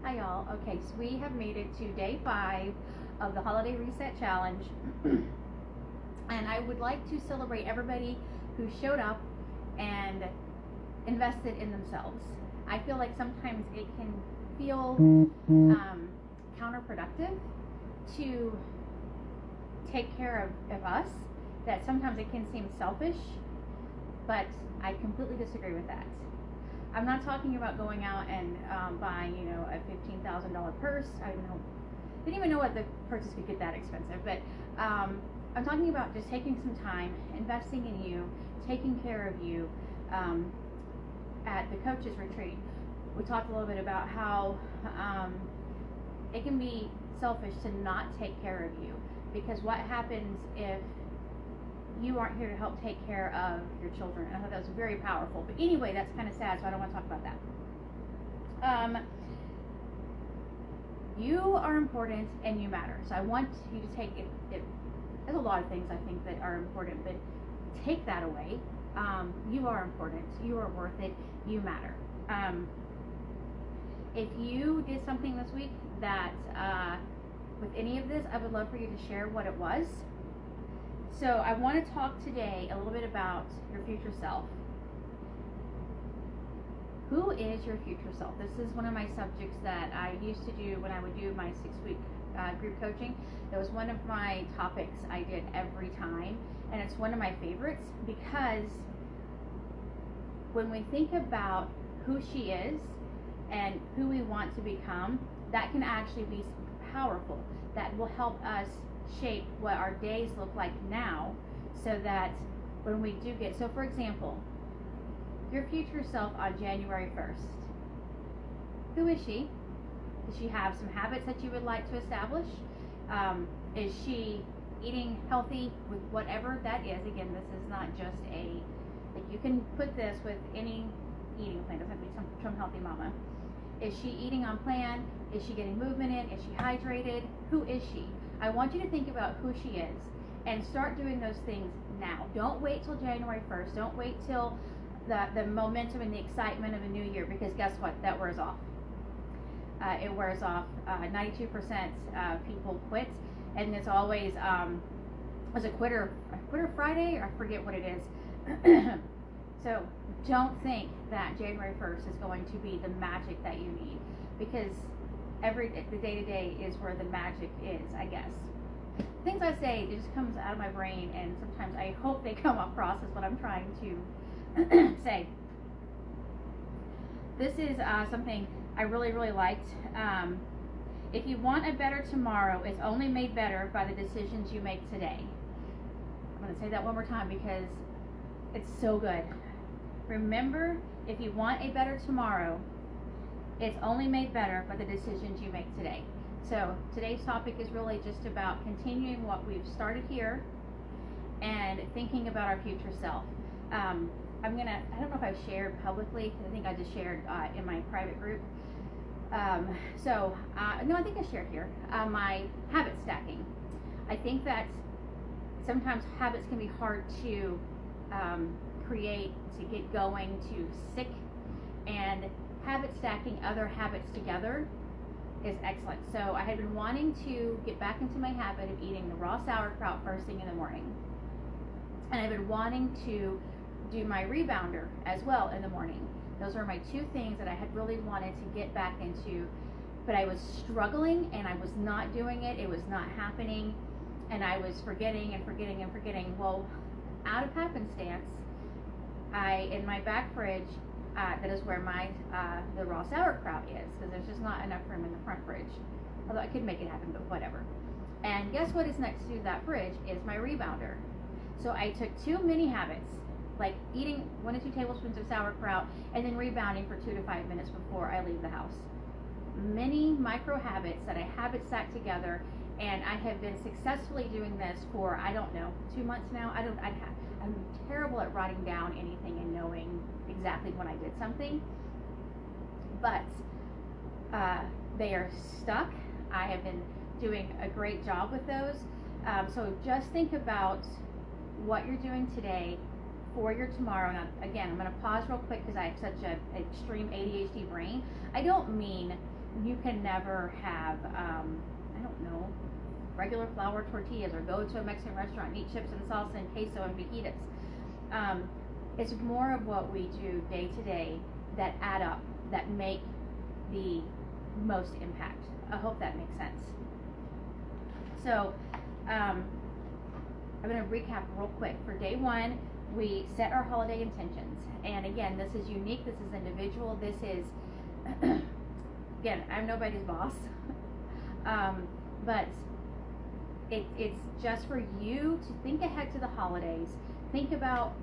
Hi y'all. Okay, so we have made it to day 5 of the Holiday Reset Challenge. And I would like to celebrate everybody who showed up and invested in themselves. I feel like sometimes it can feel counterproductive to take care of us, that sometimes it can seem selfish, but I completely disagree with that. I'm not talking about going out and buying, a $15,000 purse. Didn't even know what the purses could get that expensive. But I'm talking about just taking some time, investing in you, taking care of you. At the coaches retreat, we talked a little bit about how it can be selfish to not take care of you, because what happens if you aren't here to help take care of your children? And I thought that was very powerful. But anyway, that's kind of sad, so I don't want to talk about that. You are important and you matter. So I want you to take it. There's a lot of things I think that are important, but take that away. You are important. You are worth it. You matter. If you did something this week that with any of this, I would love for you to share what it was. So I want to talk today a little bit about your future self. Who is your future self? This is one of my subjects that I used to do when I would do my 6-week group coaching. It was one of my topics I did every time, and it's one of my favorites because when we think about who she is and who we want to become, that can actually be powerful. That will help us shape what our days look like now, so that when we do get, so for example, your future self on January 1st, who is she? Does she have some habits that you would like to establish? Is she eating healthy with whatever that is? Again, this is not just you can put this with any eating plan. It doesn't have to be some healthy mama. Is she eating on plan? Is she getting movement in? Is she hydrated? Who is she? I want you to think about who she is and start doing those things now. Don't wait till January 1st. Don't wait till the momentum and the excitement of a new year, because guess what? That wears off. It wears off. 92% people quit, and it's always was a quitter Friday, or I forget what it is. So don't think that January 1st is going to be the magic that you need, because the day-to-day is where the magic is, I guess. Things I say, it just comes out of my brain, and sometimes I hope they come across as what I'm trying to say. This is something I really, really liked. If you want a better tomorrow, it's only made better by the decisions you make today. I'm going to say that one more time because it's so good. Remember, if you want a better tomorrow, it's only made better by the decisions you make today. So today's topic is really just about continuing what we've started here and thinking about our future self. I don't know if I've shared publicly, because I think I just shared in my private group. No, I think I shared here, my habit stacking. I think that sometimes habits can be hard to create, to get going, to stick, and habit stacking other habits together is excellent. So I had been wanting to get back into my habit of eating the raw sauerkraut first thing in the morning, and I've been wanting to do my rebounder as well in the morning. Those are my two things that I had really wanted to get back into, but I was struggling and I was not doing it. It was not happening, and I was forgetting. Well, out of happenstance, in my back fridge, that is where my the raw sauerkraut is, because there's just not enough room in the front fridge. Although I could make it happen, but whatever. And guess what is next to that fridge is my rebounder. So I took 2 mini habits, like eating 1 to 2 tablespoons of sauerkraut and then rebounding for 2 to 5 minutes before I leave the house. Many micro habits that I habit stacked together, and I have been successfully doing this for, I don't know, 2 months now. I'm terrible at writing down anything and knowing exactly when I did something, but they are stuck. I have been doing a great job with those. So just think about what you're doing today for your tomorrow. Now, again, I'm going to pause real quick because I have such an extreme ADHD brain. I don't mean you can never have, I don't know, regular flour tortillas or go to a Mexican restaurant and eat chips and salsa and queso and fajitas. It's more of what we do day to day that add up, that make the most impact. I hope that makes sense. So, I'm going to recap real quick. For day one, we set our holiday intentions. And again, this is unique, this is individual, this is, again, I'm nobody's boss. But it's just for you to think ahead to the holidays. Think about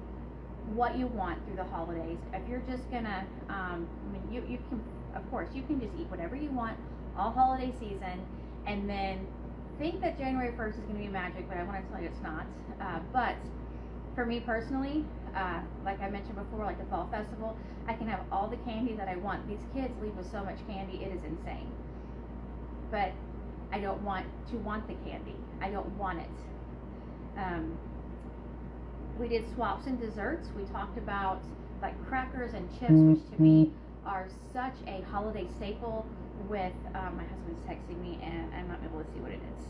what you want through the holidays. If you're just gonna, I mean, you can, of course, you can just eat whatever you want all holiday season, and then think that January 1st is gonna be magic, but I want to tell you it's not. But for me personally, like I mentioned before, like the fall festival, I can have all the candy that I want. These kids leave with so much candy, it is insane. But I don't want to want the candy. I don't want it. We did swaps and desserts. We talked about like crackers and chips, which to me are such a holiday staple. With my husband's texting me and I'm not able to see what it is.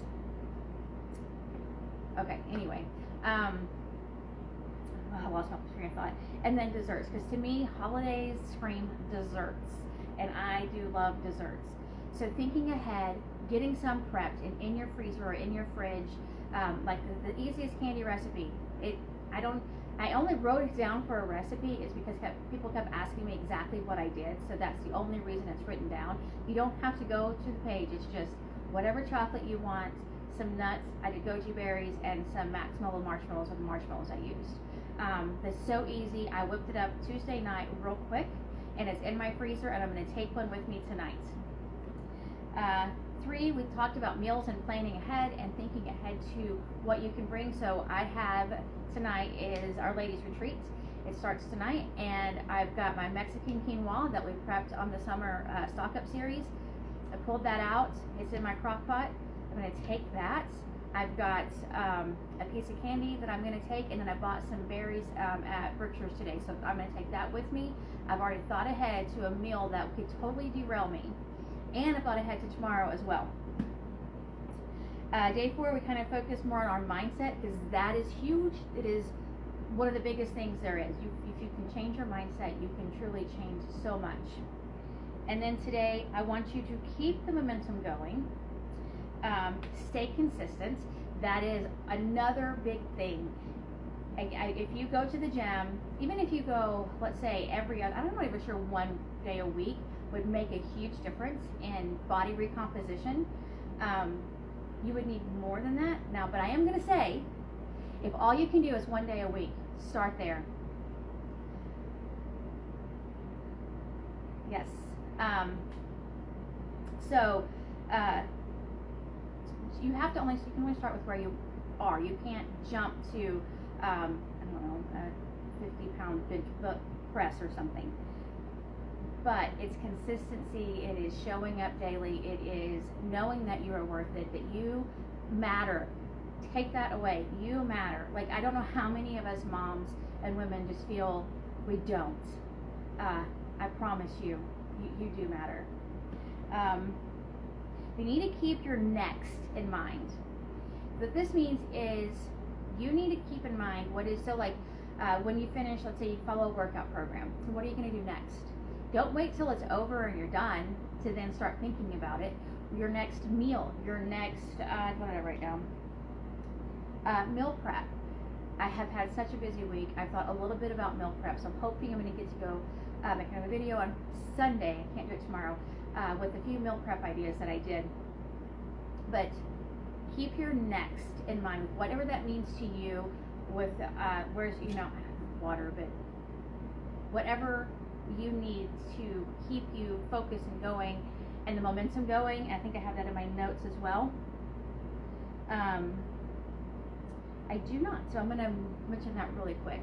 Okay, anyway, I lost my train of thought. And then desserts, because to me holidays scream desserts, and I do love desserts. So thinking ahead, getting some prepped in your freezer or in your fridge, like the easiest candy recipe. I only wrote it down for a recipe is because people kept asking me exactly what I did, so that's the only reason it's written down. You don't have to go to the page, it's just whatever chocolate you want, some nuts, I did goji berries, and some Maxmellow marshmallows are the marshmallows I used. It's so easy. I whipped it up Tuesday night real quick, and it's in my freezer, and I'm going to take one with me tonight. 3, we talked about meals and planning ahead and thinking ahead to what you can bring. So I have, tonight is our ladies retreat. It starts tonight, and I've got my Mexican quinoa that we prepped on the summer stock up series. I pulled that out. It's in my crock pot. I'm going to take that. I've got a piece of candy that I'm going to take, and then I bought some berries at Berkshire's today, so I'm going to take that with me. I've already thought ahead to a meal that could totally derail me. And I thought ahead to tomorrow as well. Day 4, we kind of focus more on our mindset, because that is huge. It is one of the biggest things there is. If you can change your mindset, you can truly change so much. And then today, I want you to keep the momentum going. Stay consistent. That is another big thing. If you go to the gym, even if you go, let's say I'm not even sure one day a week would make a huge difference in body recomposition. You would need more than that now, but I am going to say, if all you can do is one day a week, start there. Yes. You have to you can only start with where you are. You can't jump to, I don't know, a 50-pound bench press or something. But it's consistency, it is showing up daily, it is knowing that you are worth it, that you matter. Take that away. You matter. Like, I don't know how many of us moms and women just feel we don't. I promise you, you do matter. You need to keep your next in mind. What this means is you need to keep in mind what is, so like when you finish, let's say you follow a workout program, what are you going to do next? Don't wait till it's over and you're done to then start thinking about it. Your next meal, your next, what did I write down? Meal prep. I have had such a busy week. I've thought a little bit about meal prep, so I'm hoping I'm going to get to go make another video on Sunday. I can't do it tomorrow, with a few meal prep ideas that I did. But keep your next in mind, whatever that means to you, with where's, water, but whatever you need to keep you focused and going and the momentum going. I think I have that in my notes as well. I do not, so I'm going to mention that really quick.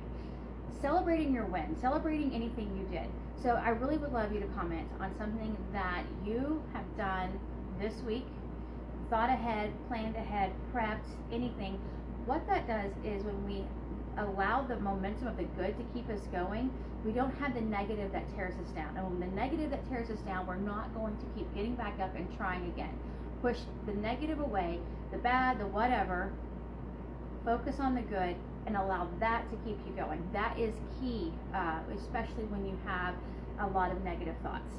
Celebrating your win, celebrating anything you did. So I really would love you to comment on something that you have done this week, thought ahead, planned ahead, prepped, anything. What that does is when we allow the momentum of the good to keep us going, we don't have the negative that tears us down. And when the negative that tears us down, we're not going to keep getting back up and trying again. Push the negative away, the bad, the whatever, focus on the good, and allow that to keep you going. That is key, especially when you have a lot of negative thoughts.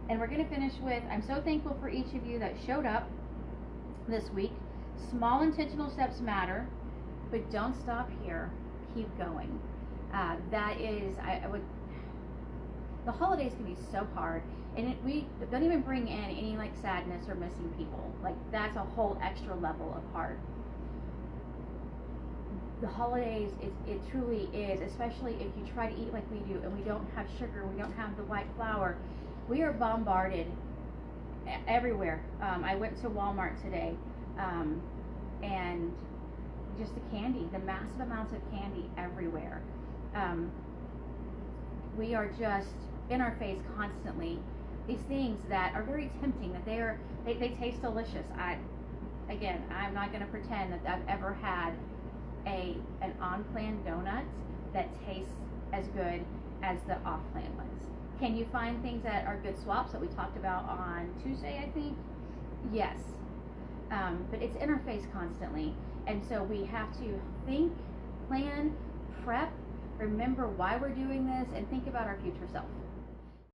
And we're going to finish with, I'm so thankful for each of you that showed up this week. Small intentional steps matter, but don't stop here. Keep going. That is, the holidays can be so hard, and we don't even bring in any like sadness or missing people. Like, that's a whole extra level of hard. The holidays, it truly is, especially if you try to eat like we do and we don't have sugar, we don't have the white flour. We are bombarded everywhere. I went to Walmart today, and just the candy, the massive amounts of candy everywhere. We are just in our face constantly. These things that are very tempting, that they taste delicious. I'm not going to pretend that I've ever had an on-plan donut that tastes as good as the off-plan ones. Can you find things that are good swaps that we talked about on Tuesday, I think? Yes. But it's in our face constantly. And so we have to think, plan, prep, remember why we're doing this, and think about our future self.